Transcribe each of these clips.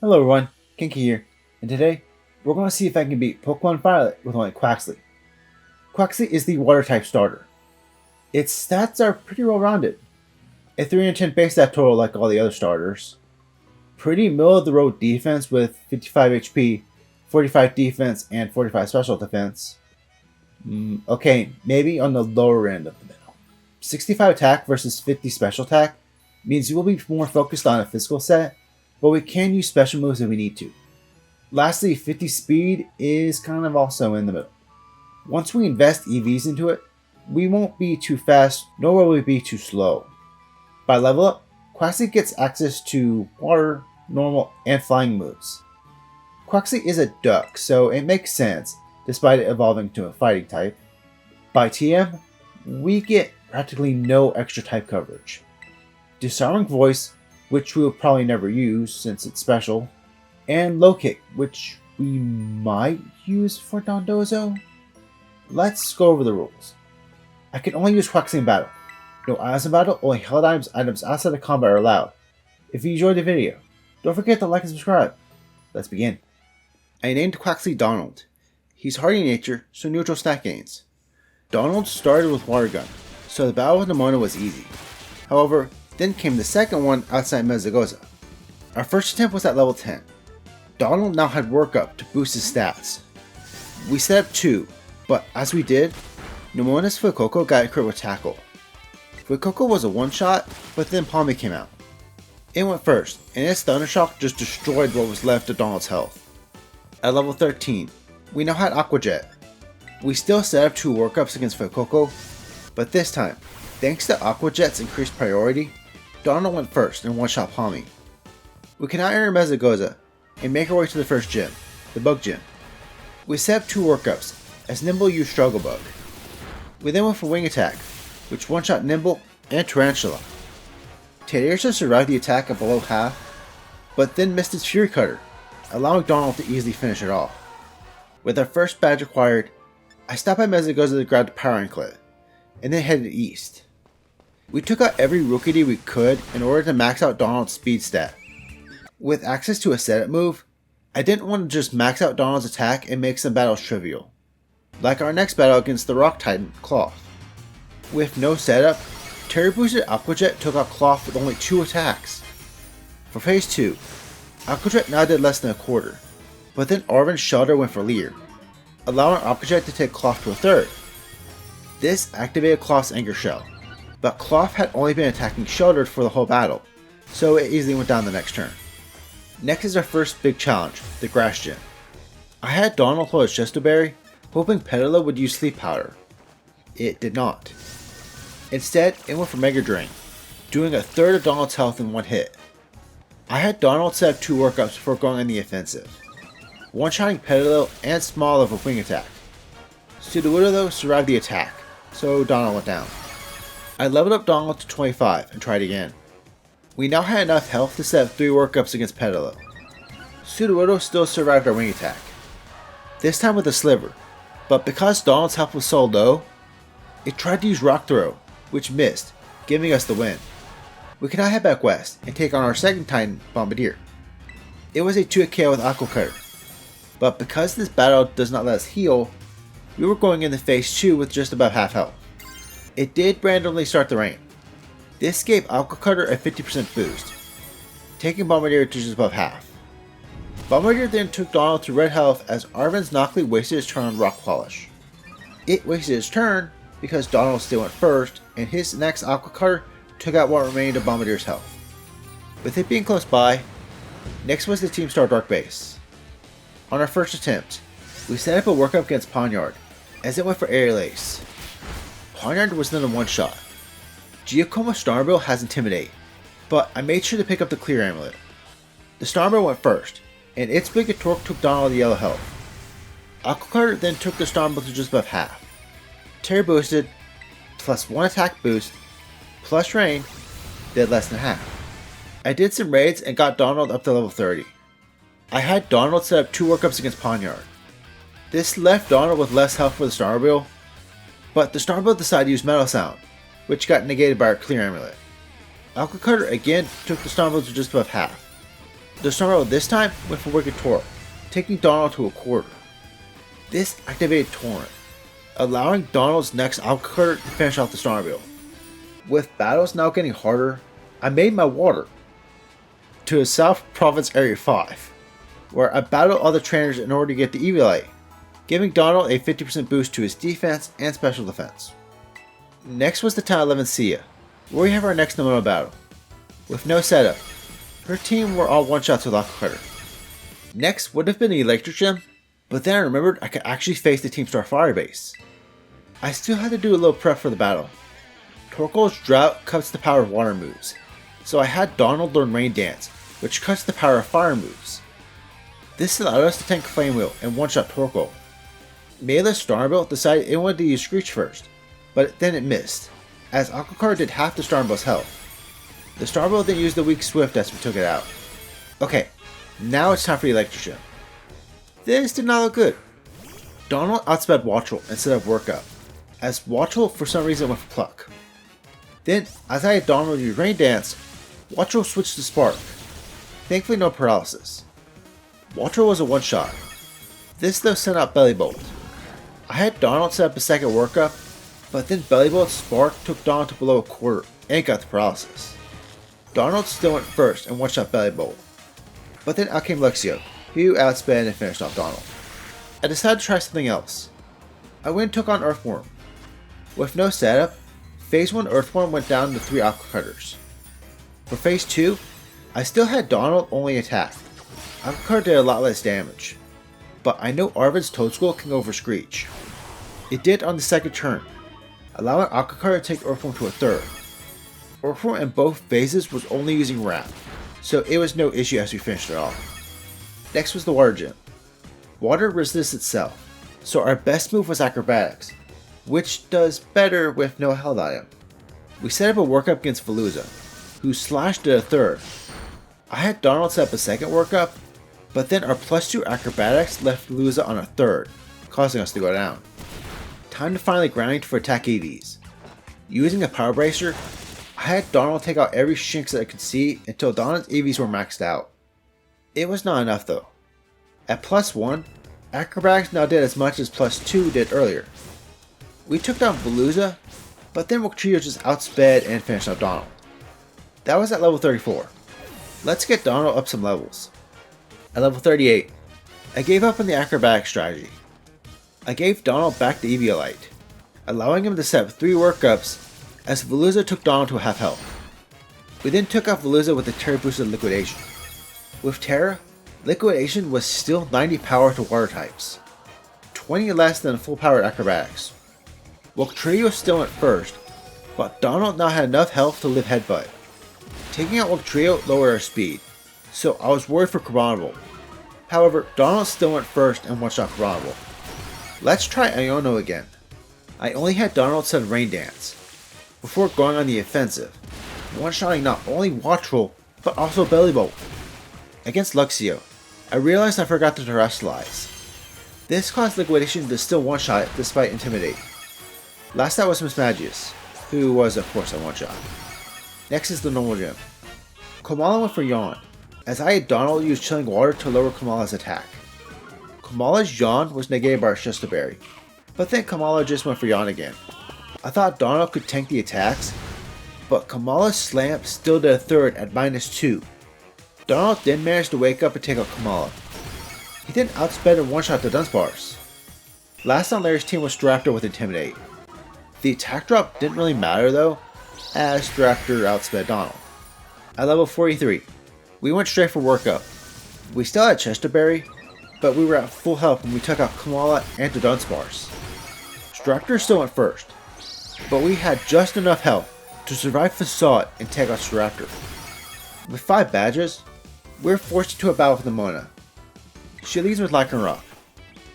Hello everyone, Genki here, and today we're going to see if I can beat Pokemon Violet with only Quaxly. Quaxly is the water type starter. Its stats are pretty well rounded. A 310 base stat total like all the other starters. Pretty middle of the road defense with 55 HP, 45 defense, and 45 special defense. Okay, maybe on the lower end of the middle. 65 attack versus 50 special attack means you will be more focused on a physical set, but we can use special moves if we need to. Lastly, 50 speed is kind of also in the middle. Once we invest EVs into it, we won't be too fast, nor will we be too slow. By level up, Quaxly gets access to water, normal, and flying moves. Quaxly is a duck, so it makes sense, despite it evolving to a fighting type. By TM, we get practically no extra type coverage. Disarming Voice, which we will probably never use since it's special, and Low Kick, which we might use for Dondozo. Let's go over the rules. I can only use Quaxly in battle. No items in battle, only held items outside of combat are allowed. If you enjoyed the video, don't forget to like and subscribe. Let's begin. I named Quaxly Donald. He's hardy in nature, so neutral stat gains. Donald started with Water Gun, so the battle with Nemona was easy. However, then came the second one outside Mezagoza. Our first attempt was at level 10. Donald now had work up to boost his stats. We set up 2, but as we did, Nemona's Fuecoco got a crit with Tackle. Fuecoco was a one-shot, but then Palmy came out. It went first, and its Thundershock just destroyed what was left of Donald's health. At level 13, we now had Aqua Jet. We still set up 2 workups against Fuecoco, but this time, thanks to Aqua Jet's increased priority, Donald went first and one-shot Palmy. We can now enter Mezagoza and make our way to the first gym, the Bug Gym. We set up 2 workups, as Nimble used Struggle Bug. We then went for Wing Attack, which one-shot Nimble and Tarantula. Teddiursa survived the attack at below half, but then missed its Fury Cutter, allowing Donald to easily finish it off. With our first badge acquired, I stopped by Mezagoza to grab the Power Anklet, and then headed east. We took out every Rookidee we could in order to max out Donald's speed stat. With access to a setup move, I didn't want to just max out Donald's attack and make some battles trivial. Like our next battle against the Rock Titan, Cloth. With no setup, Terry boosted Aqua Jet took out Cloth with only 2 attacks. For phase 2, Aqua Jet now did less than a quarter, but then Arven's Shelter went for Leer, allowing Aqua Jet to take Cloth to a third. This activated Cloth's Anchor Shell, but Cloth had only been attacking Sheltered for the whole battle, so it easily went down the next turn. Next is our first big challenge, the Grass Gym. I had Donald hold his Chesto Berry, hoping Petalil would use Sleep Powder. It did not. Instead, it went for Mega Drain, doing a third of Donald's health in one hit. I had Donald set up 2 workups before going on the offensive, one-shotting Petalil and Smoliv with Wing Attack. Sudowoodo though survived the attack, so Donald went down. I leveled up Donald to 25 and tried again. We now had enough health to set up 3 workups against Petalil. Sudowoodo still survived our Wing Attack, this time with a Sliver, but because Donald's health was so low, it tried to use Rock Throw, which missed, giving us the win. We can now head back west and take on our second Titan, Bombardier. It was a 2-hit KO with Aqua Cutter, but because this battle does not let us heal, we were going into phase 2 with just about half health. It did randomly start the rain. This gave Aqua Cutter a 50% boost, taking Bombardier to just above half. Bombardier then took Donald to red health as Arven's Knockley wasted his turn on Rock Polish. It wasted his turn because Donald still went first, and his next Aqua Cutter took out what remained of Bombardier's health. With it being close by, next was the Team Star Dark Base. On our first attempt, we set up a workup against Pawniard, as it went for Aerial Ace. Pawniard was then a one-shot. Giacomo Starbill has Intimidate, but I made sure to pick up the Clear Amulet. The Starbill went first, and its Big Torque took down all the yellow health. Aqua Cutter then took the Starbill to just above half. Terry boosted, plus 1 attack boost, plus Rain, did less than half. I did some raids and got Donald up to level 30. I had Donald set up 2 workups against Pawniard. This left Donald with less health for the Starbill, but the Starbill decided to use Metal Sound, which got negated by our Clear Amulet. Aqua Cutter again took the Starbill to just above half. The Snarl this time went for Wicked Torrent, taking Donald to a quarter. This activated Torrent, allowing Donald's next Alcard to finish off the Snarl. With battles now getting harder, I made my water to South Province Area 5, where I battled other trainers in order to get the EVA, giving Donald a 50% boost to his defense and special defense. Next was the Town 11 Sia, where we have our next Nemona battle. With no setup, her team were all one-shots with Aqua Cutter. Next would have been the Electric Gym, but then I remembered I could actually face the Team Star Fire base. I still had to do a little prep for the battle. Torkoal's Drought cuts the power of water moves, so I had Donald learn Rain Dance, which cuts the power of fire moves. This allowed us to tank Flame Wheel and one-shot Torkoal. Melee Starbuilt decided it wanted to use Screech first, but then it missed, as Aquacard did half the Starbuilt's health. The Starbuilt then used the weak Swift as we took it out. Okay, now it's time for the Electric Gym. This did not look good. Donald outsped Watchel instead of Work Up, as Watchel for some reason went for Pluck. Then, as I had Donald use Rain Dance, Watchel switched to Spark. Thankfully no paralysis. Watchel was a one-shot. This though sent out Belly Bolt. I had Donald set up a second workup, but then Belly Bolt's Spark took Donald to below a quarter and got the paralysis. Donald still went first and one-shot Belly Bolt. But then out came Luxio, who outsped and finished off Donald. I decided to try something else. I went and took on Earthworm. With no setup, Phase 1 Earthworm went down to 3 Aqua Cutters. For Phase 2, I still had Donald only attack. Aqua Cutter did a lot less damage. But I know Arven's Toadstool can go for Screech. It did on the second turn, allowing Aqua Cutter to take Earthworm to a third. Earthworm in both phases was only using Wrap, so it was no issue as we finished it off. Next was the Water Gym. Water resists itself, so our best move was Acrobatics, which does better with no held item. We set up a workup against Veluza, who slashed at a third. I had Donald set up a second workup, but then our +2 Acrobatics left Veluza on a third, causing us to go down. Time to finally grind for attack EVs. Using a Power Bracer, I had Donald take out every Shinx that I could see until Donald's EVs were maxed out. It was not enough though. At +1, Acrobatics now did as much as +2 did earlier. We took down Veluza, but then Wugtrio just outsped and finished up Donald. That was at level 34. Let's get Donald up some levels. At level 38, I gave up on the Acrobatic strategy. I gave Donald back the Eviolite, allowing him to set up 3 workups as Veluza took Donald to half health. We then took out Veluza with the Terra boosted Liquidation. With Terra, Liquidation was still 90 power to water types, 20 less than full powered Acrobatics. Wugtrio still went first, but Donald now had enough health to live Headbutt. Taking out Wugtrio lowered our speed, so I was worried for Carbonable. However, Donald still went first and one-shot Carbonable. Let's try Iono again. I only had Donald set Rain Dance, before going on the offensive, one-shotting not only Watchel, but also Belly Bolt. Against Luxio, I realized I forgot to Terrestrialize. This caused Liquidation to still one-shot it despite Intimidate. Last out was Miss Magius, who was of course a one-shot. Next is the normal gym. Kamala went for Yawn, as I had Donald use Chilling Water to lower Kamala's attack. Kamala's Yawn was negated by our Shustaberry, but then Kamala just went for Yawn again. I thought Donald could tank the attacks, but Kamala's Slam still did a third at -2. Donald then managed to wake up and take out Kamala. He then outsped and one-shot the Dunsparce. Last on Larry's team was Staraptor with Intimidate. The attack drop didn't really matter though, as Staraptor outsped Donald. At level 43, we went straight for workup. We still had Chesterberry, but we were at full health when we took out Kamala and the Dunsparce. Staraptor still went first, but we had just enough health to survive Facade and take out Staraptor. With 5 badges, we were forced into a battle with Nemona. She leads with Lycanroc,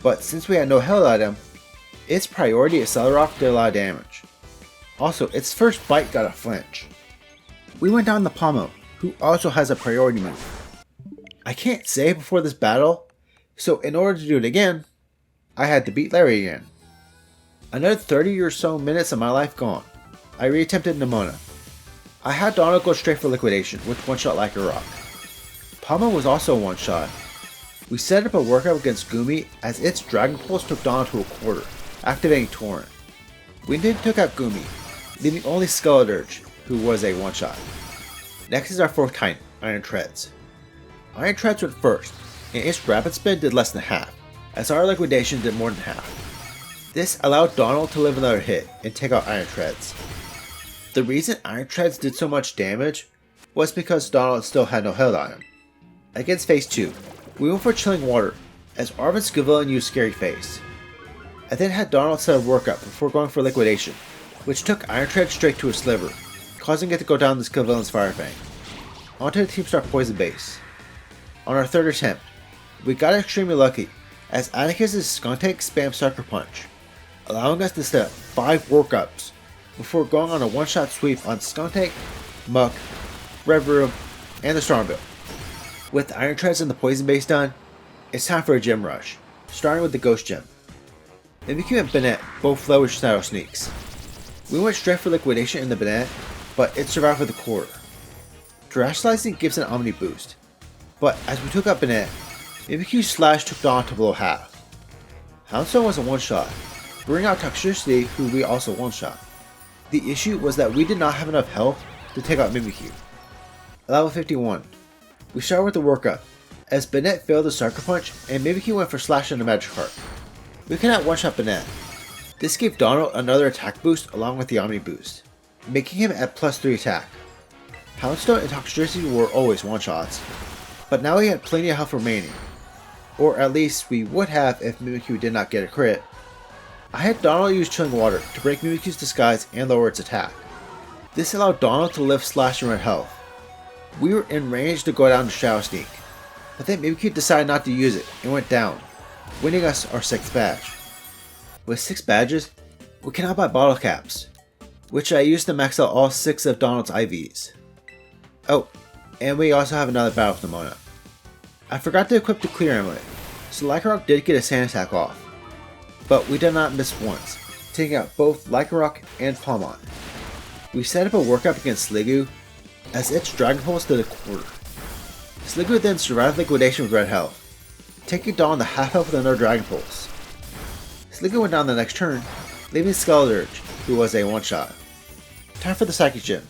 but since we had no held item, its priority Accelerock did a lot of damage. Also, its first bite got a flinch. We went down to Pomo, who also has a priority move. I can't save before this battle, so in order to do it again, I had to beat Larry again. Another 30 or so minutes of my life gone. I reattempted Nemona. I had Donald go straight for Liquidation with one-shot Lycanroc. Palma was also a one-shot. We set up a workup against Gumi as its Dragon Pulse took Donald to a quarter, activating Torrent. We then took out Gumi, leaving only Skeledirge, who was a one-shot. Next is our fourth Titan, Iron Treads. Iron Treads went first, and its Rapid Spin did less than half, as our Liquidation did more than half. This allowed Donald to live another hit and take out Iron Treads. The reason Iron Treads did so much damage was because Donald still had no health on him. Against Phase 2, we went for Chilling Water, as Arven's Gavillain used Scary Face. I then had Donald set a workup before going for Liquidation, which took Iron Treads straight to a sliver, causing it to go down this Gavillain's Fire Fang. Onto the Team Star Poison Base. On our third attempt, we got extremely lucky, as Atticus' Skuntank spammed Sucker Punch, allowing us to set up 5 workups before going on a one-shot sweep on Skuntank, Muck, Red Room, and the Stormbill. With Iron Treads and the Poison Base done, it's time for a Gem Rush, starting with the Ghost Gem. Mimikyu and Banette both low with Shadow Sneaks. We went straight for Liquidation in the Banette, but it survived for the quarter. Trash Slicing gives an Omni boost, but as we took out Banette, Mimikyu's Slash took Dawn to below half. Houndstone was a one-shot, bringing out Toxicity, who we also one-shot. The issue was that we did not have enough health to take out Mimikyu. At level 51, we started with the workup, as Banette failed the Sucker Punch and Mimikyu went for Slash and a Magikarp. We cannot one-shot Banette. This gave Donald another attack boost along with the Omni boost, making him at +3 attack. Houndstone and Toxicity were always one-shots, but now he had plenty of health remaining, or at least we would have if Mimikyu did not get a crit. I had Donald use Chilling Water to break Mimikyu's disguise and lower its attack. This allowed Donald to lift Slash and Red health. We were in range to go down to Shadow Sneak, but then Mimikyu decided not to use it and went down, winning us our 6th badge. With 6 badges, we can now buy bottle caps, which I used to max out all 6 of Donald's IVs. Oh, and we also have another battle with Nemona. I forgot to equip the Clear Amulet, so Lycanroc did get a Sand Attack off, but we did not miss once, taking out both Lycanroc and Palmon. We set up a workup against Sliggoo, as its Dragon Pulse did a quarter. Sliggoo then survived Liquidation with red health, taking Dawn the half health with another Dragon Pulse. Sliggoo went down the next turn, leaving Skeledirge, who was a one-shot. Time for the Psychic Gym.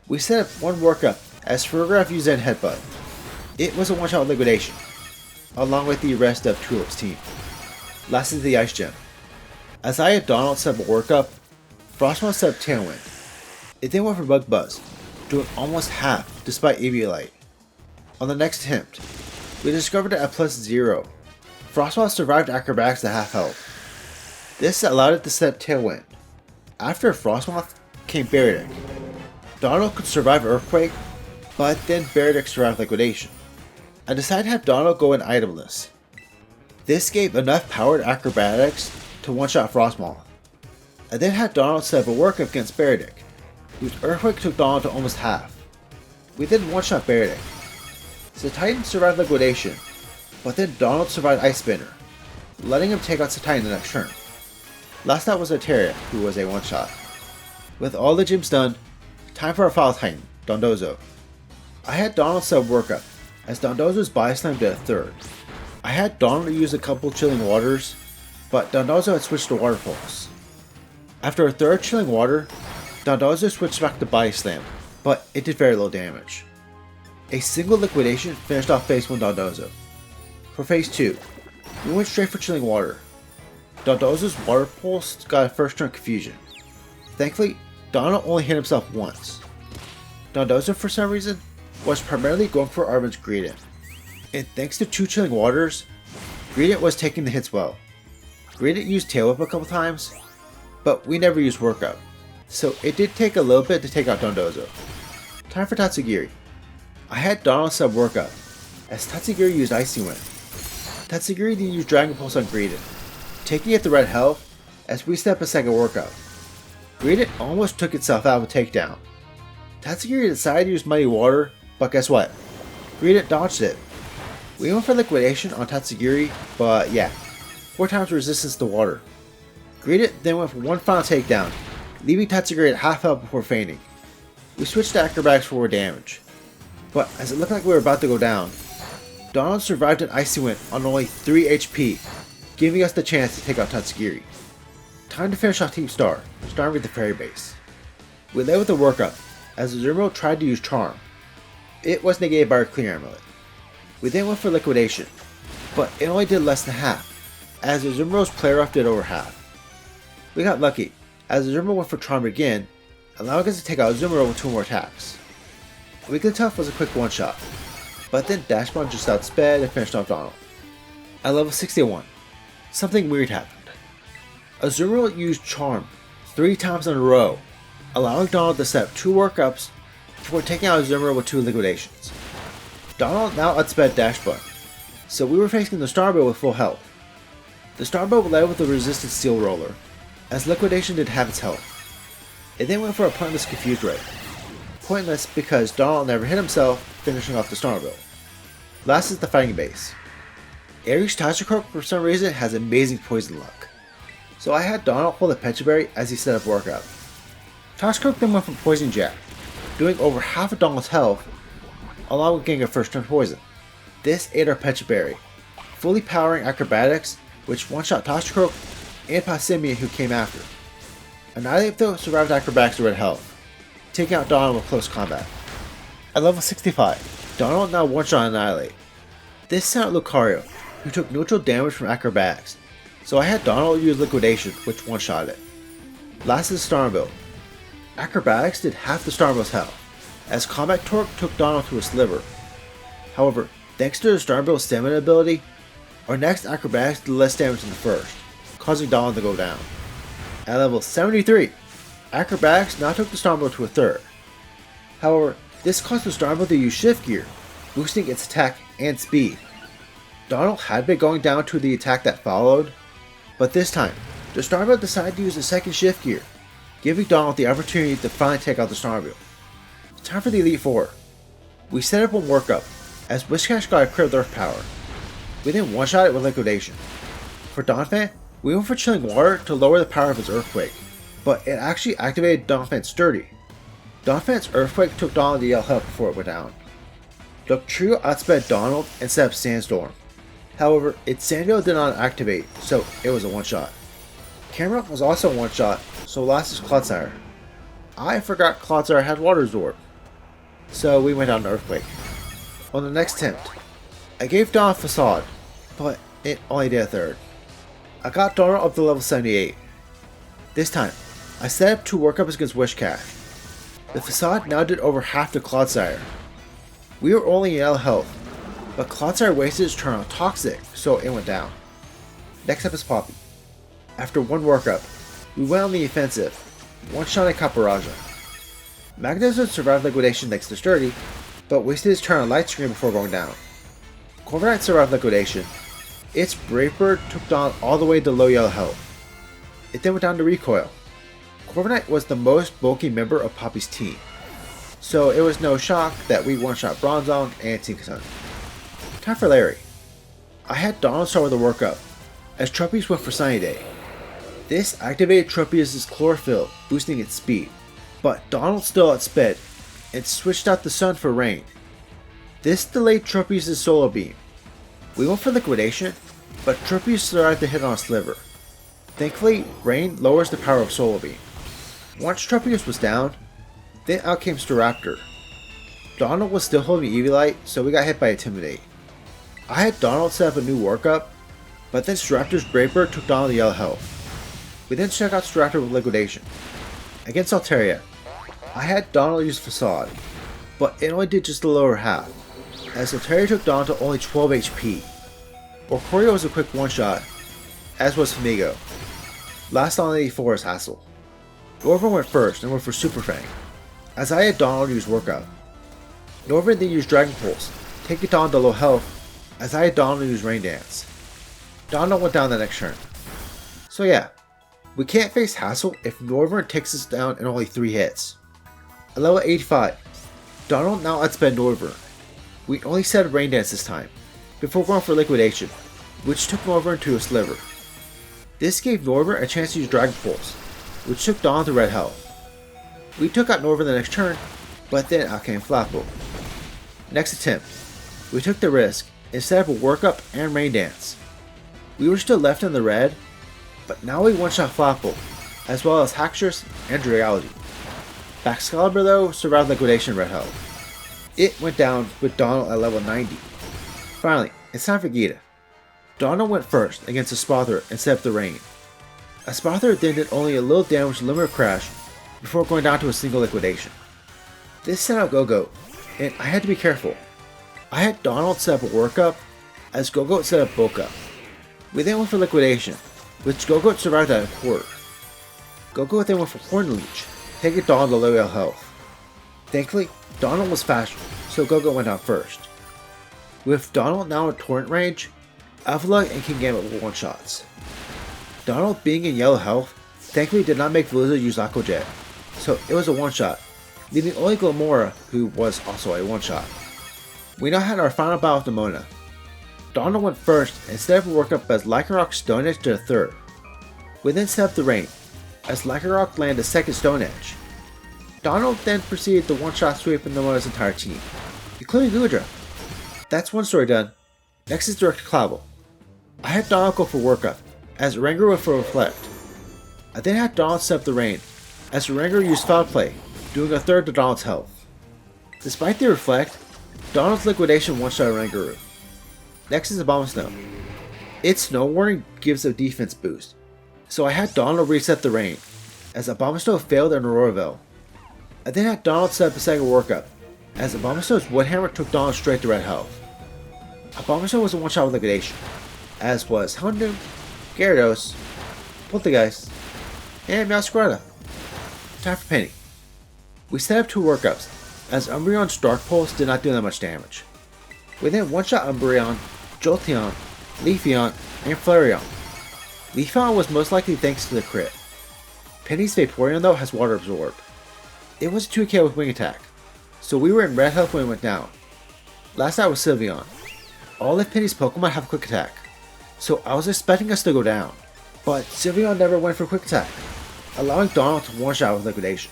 We set up one workup as Ferograph used Zen Headbutt. It was a one-shot with Liquidation, along with the rest of Tulip's team. Last is the Ice Gem. As I had Donald set up a workup, Frostmoth set up Tailwind. It then went for Bug Buzz, doing almost half despite Eviolite. On the next attempt, we discovered that at +0, Frostmoth survived Acrobatics to half health. This allowed it to set up Tailwind. After Frostmoth came Beardick. Donald could survive Earthquake, but then Beardick survived Liquidation. I decided to have Donald go in itemless. This gave enough powered Acrobatics to one-shot Frostmoth. I then had Donald set up a workup against Beardick, whose Earthquake took Donald to almost half. We then one-shot Beardick. Titan survived Liquidation, but then Donald survived Ice Spinner, letting him take out Titan the next turn. Last out was Altaria, who was a one-shot. With all the gyms done, time for our final Titan, Dondozo. I had Donald set up workup, as Dondozo's Body Slam did a third. I had Donald use a couple Chilling Waters, but Dondozo had switched to Water Pulse. After a third Chilling Water, Dondozo switched back to Body Slam, but it did very little damage. A single Liquidation finished off Phase 1 Dondozo. For Phase 2, we went straight for Chilling Water. Dondozo's Water Pulse got a first turn Confusion. Thankfully, Donald only hit himself once. Dondozo, for some reason, was primarily going for Arven's Greedent, and thanks to 2 Chilling Waters, Greedent was taking the hits well. Greedent used Tail Whip a couple times, but we never used Workup, so it did take a little bit to take out Dondozo. Time for Tatsugiri. I had Donald sub Workup, as Tatsugiri used Icy Wind. Tatsugiri then used Dragon Pulse on Greedent, taking it to red health as we step a second Workup. Greedent almost took itself out of a takedown. Tatsugiri decided to use Mighty Water, but guess what? Greedent dodged it. We went for Liquidation on Tatsugiri, but yeah, 4 times resistance to water. Greedent then went for one final takedown, leaving Tatsugiri at half health before fainting. We switched to Acrobatics for more damage. but as it looked like we were about to go down, Donald survived an Icy Wind on only 3 HP, giving us the chance to take out Tatsugiri. Time to finish off Team Star, starting with the Fairy Base. We led with a workup, as Azumarill tried to use Charm. It was negated by our Clear Amulet. We then went for Liquidation, but it only did less than half, as Azumarill's Play Rough did over half. We got lucky, as Azumarill went for Charm again, allowing us to take out Azumarill with 2 more attacks. Wigglytuff was a quick one-shot, but then Dashbond just outsped and finished off Donald. At level 61, something weird happened. Azumarill used Charm 3 times in a row, allowing Donald to set up 2 workups before taking out Azumarill with 2 liquidations. Donald now outsped Dashbond, so we were facing the Starbow with full health. The Starbow led with a resisted Steel Roller, as Liquidation did half its health. It then went for a pointless Confused Ray. Pointless because Donald never hit himself, finishing off the Starbow. Last is the Fighting Base. Aries Tachikroak for some reason has amazing poison luck, so I had Donald hold a Pecha Berry as he set up workup. Tachikroak then went for Poison Jab, doing over half of Donald's health, along with getting a first turn poison. This ate our Pecha Berry, fully powering Acrobatics, which one-shot Tachikroak and Passimian who came after. Annihilate though survived Acrobatics to red health, taking out Donald with close combat. At level 65, Donald now one-shot Annihilate. This sent out Lucario, who took neutral damage from Acrobatics, so I had Donald use Liquidation, which one-shot it. Last is Starmie. Acrobatics did half the Starmie's health, as Combat Torque took Donald to a sliver. However, thanks to the Starmie's stamina ability, our next Acrobatics did less damage than the first, causing Donald to go down. At level 73, Acrobatics now took the Starmie to a third. However, this caused the Starmie to use Shift Gear, boosting its attack and speed. Donald had been going down to the attack that followed, but this time, the Starmie decided to use the second Shift Gear, giving Donald the opportunity to finally take out the Starmie. Time for the Elite Four. We set up one workup, as Whiscash got a crit Earth power. We then one-shot it with Liquidation. For Donphan, we went for Chilling Water to lower the power of his Earthquake, but it actually activated Donphan's Sturdy. Donphan's Earthquake took Donald to yell help before it went down. Dugtrio outsped Donald and set up Sandstorm. However, its Sandio did not activate, so it was a one-shot. Camerupt was also a one-shot, so last is Clodsire. I forgot Clodsire had Water Absorb, so we went down to Earthquake. On the next attempt, I gave Donald Facade, but it only did a third. I got Donald up to level 78. This time, I set up 2 workups against Wishcash. The Facade now did over half to Clodsire. We were only in L health, but Clodsire wasted his turn on Toxic, so it went down. Next up is Poppy. After 1 workup, we went on the offensive, one-shotting Caparaja. Magnezone survived Liquidation thanks to Sturdy, but wasted his turn on Light Screen before going down. Corviknight survived Liquidation. Its Brave Bird took Donald all the way to low yellow health. It then went down to Recoil. Corviknight was the most bulky member of Poppy's team, so it was no shock that we one-shot Bronzong and Tinkaton. Time for Larry. I had Donald start with a workup, as Truppies went for Sunny Day. This activated Truppius' Chlorophyll, boosting its speed, but Donald still outsped, and switched out the Sun for Rain. This delayed Truppius' Solar Beam. We went for Liquidation, but Truppius survived the hit on a Sliver. Thankfully, Rain lowers the power of Solar Beam. Once Truppius was down, then out came Staraptor. Donald was still holding Eviolite, so we got hit by Intimidate. I had Donald set up a new workup, but then Staraptor's Brave Bird took Donald to yellow health. We then check out Staraptor with Liquidation. Against Altaria, I had Donald use Facade, but it only did just the lower half, as Altaria took Donald to only 12 HP. Orcorio was a quick one-shot, as was Famigo. Last on 84 is Hassel. Norvin went first and went for Super Fang, as I had Donald use Workout. Norvin then used Dragon Pulse, taking Donald to low health, as I had Donald use Rain Dance. Donald went down the next turn. So yeah, we can't face Hassel if Norvin takes us down in only 3 hits. At level 85, Donald now outsped Norvin. We only said Rain Dance this time, before going for Liquidation, which took Norvin to a Sliver. This gave Norvin a chance to use Dragon Pulse, which took Donald to red health. We took out Norvin the next turn, but then out came Flapple. Next attempt, we took the risk and set up a workup and rain dance. We were still left in the red, but now we one-shot Flapple, as well as Haxorus and Duality. Baxcalibur though survived liquidation red health. It went down with Donald at level 90. Finally, it's time for Geeta. Donald went first against a Spother and set up the rain. A Spother then did only a little damage to Limiter Crash before going down to a single liquidation. This sent out Go-Go, and I had to be careful. I had Donald set up a workup, as Go-Go set up Bulk Up. We then went for liquidation, which Go-Go survived at a quarter. Go-Go then went for Horn Leech, taking Donald to low health. Thankfully, Donald was faster, so Go-Go went out first. With Donald now in Torrent range, Alphalug and King Gambit were one-shots. Donald being in yellow health, thankfully did not make Veluza use Aqua Jet, so it was a one-shot, leaving only Glamora, who was also a one-shot. We now had our final battle with Demona. Donald went first and set up a workup as Lycanroc Stone Edge to the third. We then set up the rain, as Lycanroc landed a second Stone Edge. Donald then proceeded to one-shot sweep in Demona's entire team, including Goodra. That's one story done. Next is Direct Clavel. I had Donald go for workup, as Ranger went for Reflect. I then had Donald set up the rain, as Ranger used Foul Play, doing a third to Donald's health. Despite the Reflect, Donald's liquidation one-shot Rangaroo. Next is Abomasnow. Its Snow Warning gives a defense boost, so I had Donald reset the rain, as Abomasnow failed in Auroraville. I then had Donald set up a second workup, as Abomasnow's Wood Hammer took Donald straight to red health. Abomasnow was a one-shot with liquidation, as was Houndoom, Gyarados, Poltergeist, and Meowscarada. Time for Penny. We set up two workups, as Umbreon's Dark Pulse did not do that much damage. We then one-shot Umbreon, Jolteon, Leafeon, and Flareon. Leafeon was most likely thanks to the crit. Penny's Vaporeon though has Water Absorb. It was a 2k with Wing Attack, so we were in red health when it went down. Last out was Sylveon. All of Penny's Pokemon have Quick Attack, so I was expecting us to go down, but Sylveon never went for Quick Attack, allowing Donald to one-shot with liquidation.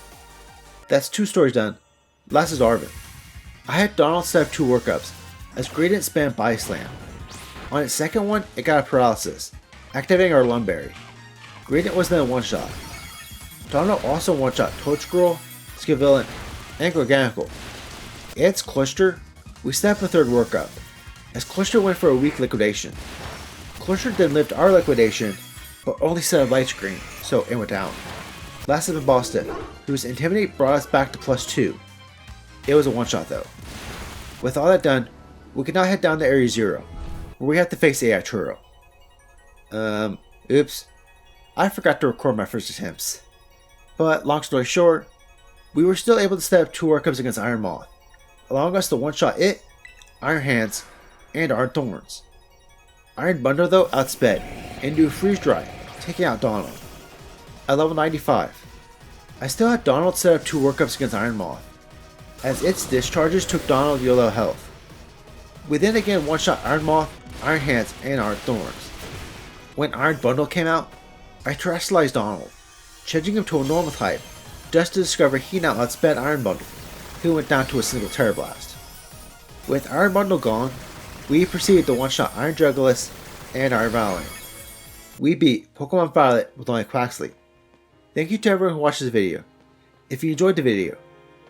That's two stories done. Last is Arven. I had Donald set up two workups, as Gradient spammed Body Slam. On its second one, it got a Paralysis, activating our Lumberry. Gradient was then a one-shot. Donald also one-shot Toedscruel, Scavillain, and Gorganical. Its Cluster, we set up a third workup, as Cluster went for a weak liquidation. Cluster then lived our liquidation, but only set a light screen, so it went down. Last is Boston, whose Intimidate brought us back to +2. It was a one-shot though. With all that done, we can now head down to Area 0, where we have to face AI Churro. Oops. I forgot to record my first attempts. But long story short, we were still able to set up two workups against Iron Moth, allowing us to one-shot it, Iron Hands, and Iron Thorns. Iron Bundle though outsped, and do Freeze Dry, taking out Donald. At level 95, I still had Donald set up two workups against Iron Moth, as its discharges took Donald YOLO health. We then again one-shot Iron Moth, Iron Hands, and Iron Thorns. When Iron Bundle came out, I terrestrialized Donald, changing him to a normal type, just to discover he now outsped Iron Bundle, who went down to a single Terra Blast. With Iron Bundle gone, we proceeded to one-shot Iron Jugulis and Iron Violet. We beat Pokemon Violet with only Quaxly. Thank you to everyone who watched this video. If you enjoyed the video,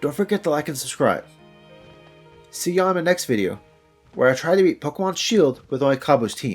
don't forget to like and subscribe. See you on the next video, where I try to beat Pokemon Shield with only Kabu's team.